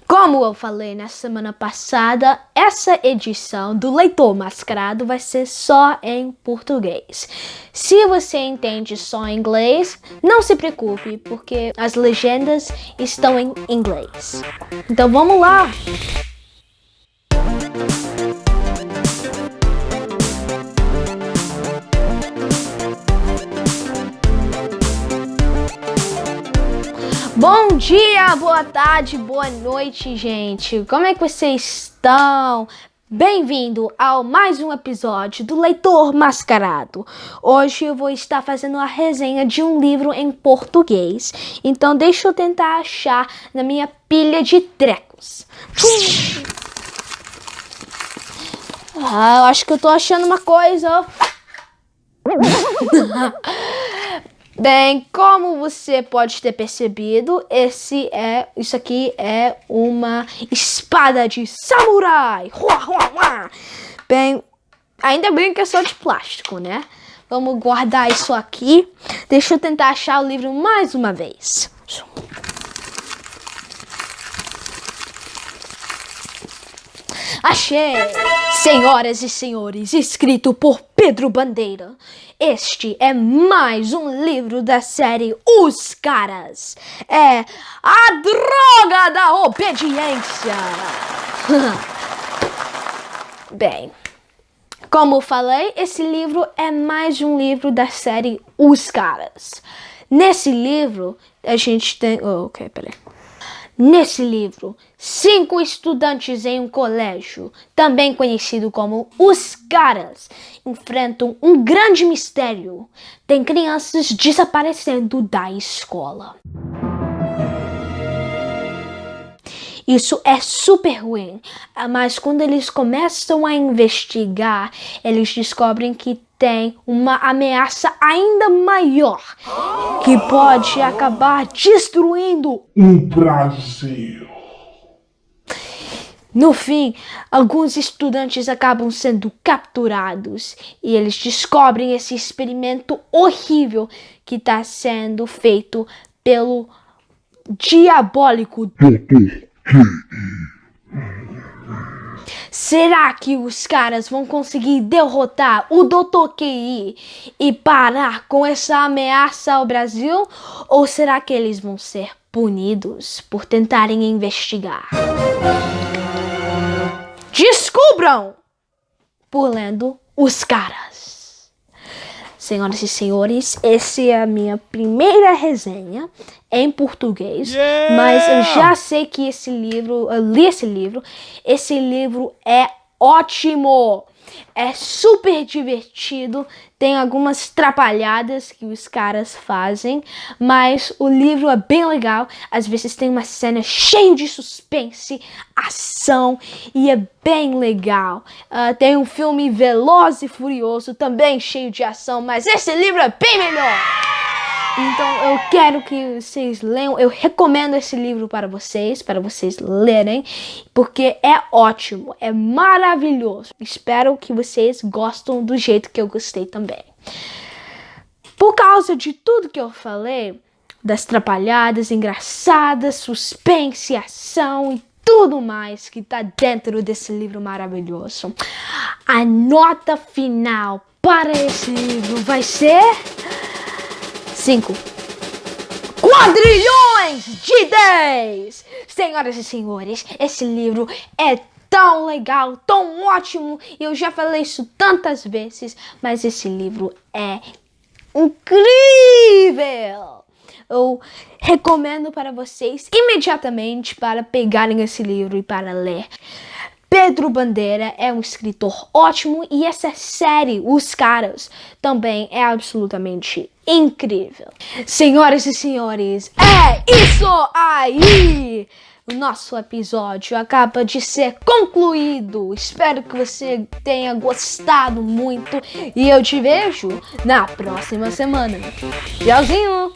Como eu falei na semana passada, essa edição do Leitor Mascarado vai ser só em português. Se você entende só inglês, não se preocupe, porque as legendas estão em inglês. Então vamos lá! Bom dia, boa tarde, boa noite, gente. Como é que vocês estão? Bem-vindo ao mais um episódio do Leitor Mascarado. Hoje eu vou estar fazendo a resenha de um livro em português. Então deixa eu tentar achar na minha pilha de trecos. Eu acho que eu tô achando uma coisa. Bem, como você pode ter percebido, isso aqui é uma espada de samurai. Bem, ainda bem que é só de plástico, né? Vamos guardar isso aqui. Deixa eu tentar achar o livro mais uma vez. Achei! Senhoras e senhores, escrito por Pedro Bandeira. Este é mais um livro da série Os Caras. É a droga da obediência. Bem, como eu falei, esse livro é mais um livro da série Os Caras. Nesse livro, a gente tem... Nesse livro, 5 estudantes em um colégio, também conhecido como Os Caras, enfrentam um grande mistério. Tem crianças desaparecendo da escola. Isso é super ruim, mas quando eles começam a investigar, eles descobrem que tem uma ameaça ainda maior, que pode acabar destruindo o Brasil. No fim, alguns estudantes acabam sendo capturados e eles descobrem esse experimento horrível que está sendo feito pelo diabólico Dr. Será que os caras vão conseguir derrotar o Dr. QI e parar com essa ameaça ao Brasil? Ou será que eles vão ser punidos por tentarem investigar? Descubram! Por lendo Os Caras. Senhoras e senhores, essa é a minha primeira resenha em português, mas eu já sei que eu li esse livro é ótimo, é super divertido, tem algumas trapalhadas que os caras fazem, mas o livro é bem legal, às vezes tem uma cena cheia de suspense, ação e é bem legal. Tem um filme Veloz e Furioso também cheio de ação, mas esse livro é bem melhor. Então eu quero que vocês leiam, eu recomendo esse livro para vocês lerem, porque é ótimo, é maravilhoso. Espero que vocês gostem do jeito que eu gostei também. Por causa de tudo que eu falei, das trapalhadas engraçadas, suspense, ação e tudo mais que tá dentro desse livro maravilhoso, a nota final para esse livro vai ser 5 quadrilhões de 10! Senhoras e senhores, esse livro é tão legal, tão ótimo, e eu já falei isso tantas vezes, mas esse livro é incrível! Eu recomendo para vocês imediatamente para pegarem esse livro e para ler. Pedro Bandeira é um escritor ótimo e essa série, Os Caras, também é absolutamente incrível. Senhoras e senhores, é isso aí! O nosso episódio acaba de ser concluído. Espero que você tenha gostado muito e eu te vejo na próxima semana. Tchauzinho!